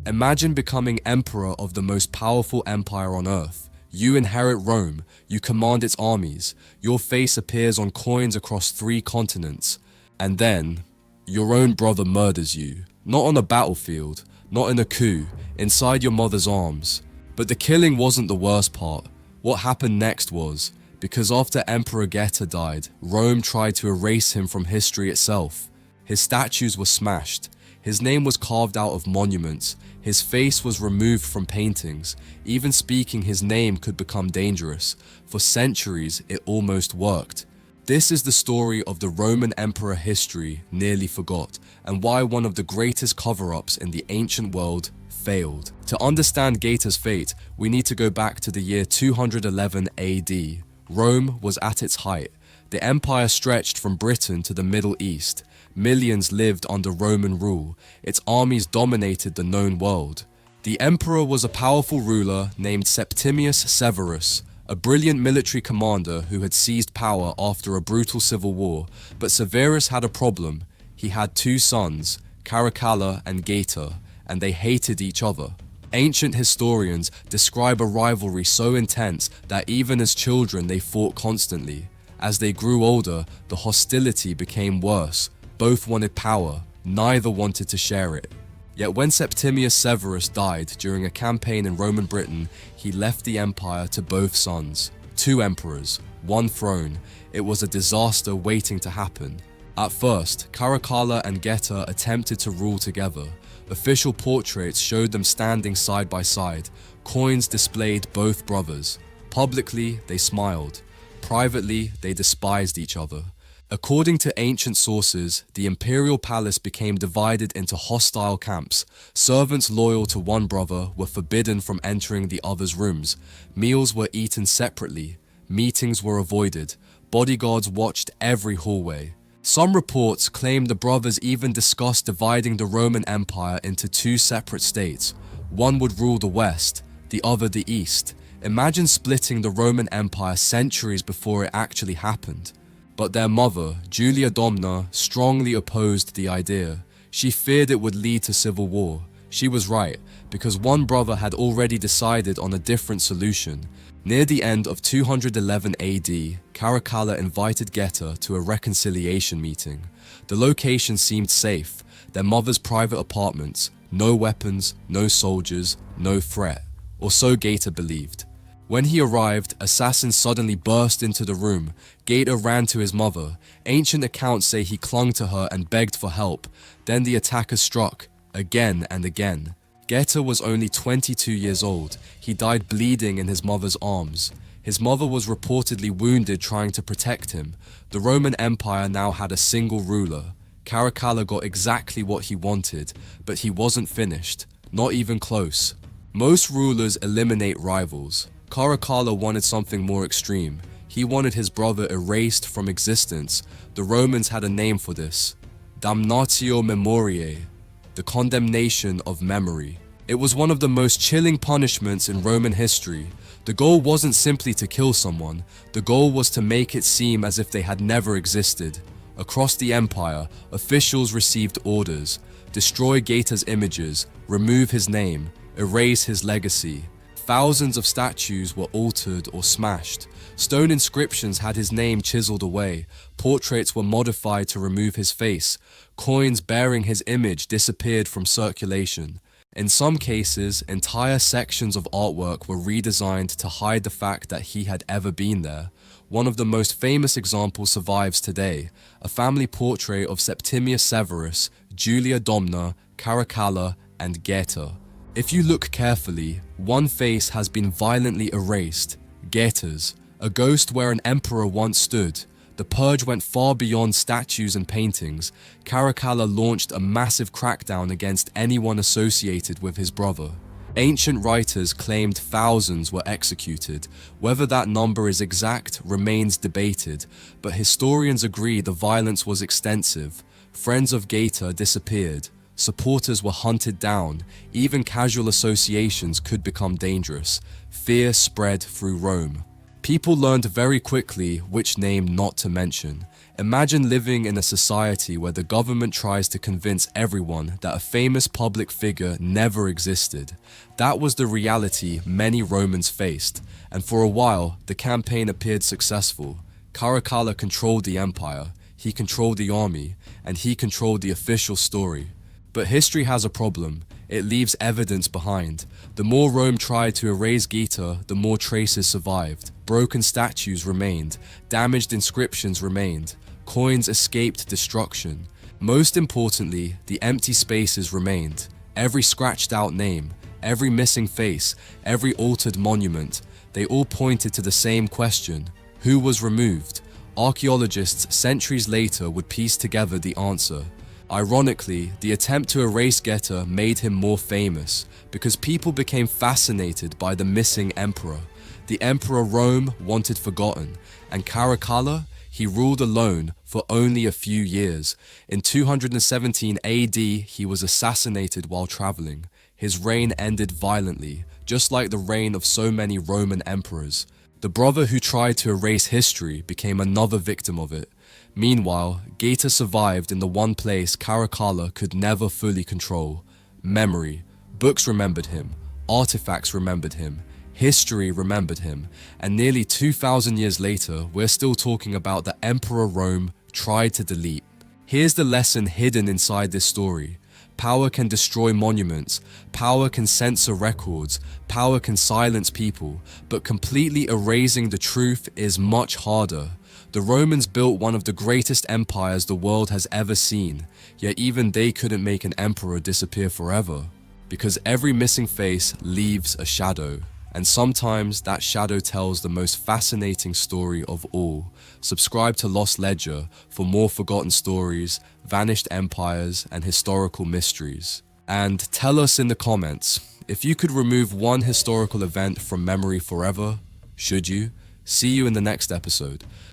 Imagine becoming emperor of the most powerful empire on earth. You inherit Rome, you command its armies, your face appears on coins across 3 continents, and then your own brother murders you. Not on a battlefield, not in a coup, inside your mother's arms. But the killing wasn't the worst part. What happened next was, because after Emperor Geta died, Rome tried to erase him from history itself. His statues were smashed, his name was carved out of monuments, his face was removed from paintings. Even speaking his name could become dangerous. For centuries, it almost worked. This is the story of the Roman emperor history nearly forgot, and why one of the greatest cover-ups in the ancient world failed. To understand Geta's fate, we need to go back to the year 211 AD. Rome was at its height. The empire stretched from Britain to the Middle East. Millions lived under Roman rule. Its armies dominated the known world. The emperor was a powerful ruler named Septimius Severus, a brilliant military commander who had seized power after a brutal civil war. But Severus had a problem. He had 2 sons, Caracalla and Geta, and they hated each other. Ancient historians describe a rivalry so intense that even as children they fought constantly. As they grew older, the hostility became worse. Both wanted power, neither wanted to share it. Yet when Septimius Severus died during a campaign in Roman Britain, he left the empire to both sons. 2 emperors, 1 throne. It was a disaster waiting to happen. At first, Caracalla and Geta attempted to rule together. Official portraits showed them standing side by side. Coins displayed both brothers. Publicly, they smiled. Privately, they despised each other. According to ancient sources, the imperial palace became divided into hostile camps. Servants loyal to one brother were forbidden from entering the other's rooms. Meals were eaten separately. Meetings were avoided. Bodyguards watched every hallway. Some reports claim the brothers even discussed dividing the Roman Empire into 2 separate states. One would rule the west, the other the east. Imagine splitting the Roman Empire centuries before it actually happened. But their mother, Julia Domna, strongly opposed the idea. She feared it would lead to civil war. She was right, because one brother had already decided on a different solution. Near the end of 211 AD, Caracalla invited Geta to a reconciliation meeting. The location seemed safe, their mother's private apartments, no weapons, no soldiers, no threat. Or so Geta believed. When he arrived, assassins suddenly burst into the room. Geta ran to his mother. Ancient accounts say he clung to her and begged for help. Then the attackers struck, again and again. Geta was only 22 years old. He died bleeding in his mother's arms. His mother was reportedly wounded trying to protect him. The Roman Empire now had a single ruler. Caracalla got exactly what he wanted, but he wasn't finished, not even close. Most rulers eliminate rivals. Caracalla wanted something more extreme. He wanted his brother erased from existence. The Romans had a name for this: Damnatio Memoriae, the condemnation of memory. It was one of the most chilling punishments in Roman history. The goal wasn't simply to kill someone. The goal was to make it seem as if they had never existed. Across the empire, officials received orders: destroy Geta's images, remove his name, erase his legacy. Thousands of statues were altered or smashed. Stone inscriptions had his name chiseled away. Portraits were modified to remove his face. Coins bearing his image disappeared from circulation. In some cases, entire sections of artwork were redesigned to hide the fact that he had ever been there. One of the most famous examples survives today: a family portrait of Septimius Severus, Julia Domna, Caracalla, and Geta. If you look carefully, one face has been violently erased: Geta's, a ghost where an emperor once stood. The purge went far beyond statues and paintings. Caracalla launched a massive crackdown against anyone associated with his brother. Ancient writers claimed thousands were executed. Whether that number is exact remains debated, but historians agree the violence was extensive. Friends of Geta disappeared. Supporters were hunted down. Even casual associations could become dangerous. Fear spread through Rome. People learned very quickly which name not to mention. Imagine living in a society where the government tries to convince everyone that a famous public figure never existed. That was the reality many Romans faced, and for a while, the campaign appeared successful. Caracalla controlled the empire, he controlled the army, and he controlled the official story. But history has a problem. It leaves evidence behind. The more Rome tried to erase Geta, the more traces survived. Broken statues remained, damaged inscriptions remained, coins escaped destruction. Most importantly, the empty spaces remained. Every scratched out name, every missing face, every altered monument, they all pointed to the same question: who was removed? Archaeologists centuries later would piece together the answer. Ironically, the attempt to erase Geta made him more famous, because people became fascinated by the missing emperor. The Emperor Rome wanted forgotten, and Caracalla, he ruled alone for only a few years. In 217 AD, he was assassinated while traveling. His reign ended violently, just like the reign of so many Roman emperors. The brother who tried to erase history became another victim of it. Meanwhile, Geta survived in the one place Caracalla could never fully control: memory. Books remembered him, artifacts remembered him, history remembered him, and nearly 2,000 years later, we're still talking about the Emperor Rome tried to delete. Here's the lesson hidden inside this story. Power can destroy monuments, power can censor records, power can silence people, but completely erasing the truth is much harder. The Romans built one of the greatest empires the world has ever seen, yet even they couldn't make an emperor disappear forever. Because every missing face leaves a shadow, and sometimes that shadow tells the most fascinating story of all. Subscribe to Lost Ledger for more forgotten stories, vanished empires, and historical mysteries. And tell us in the comments, if you could remove one historical event from memory forever, should you? See you in the next episode.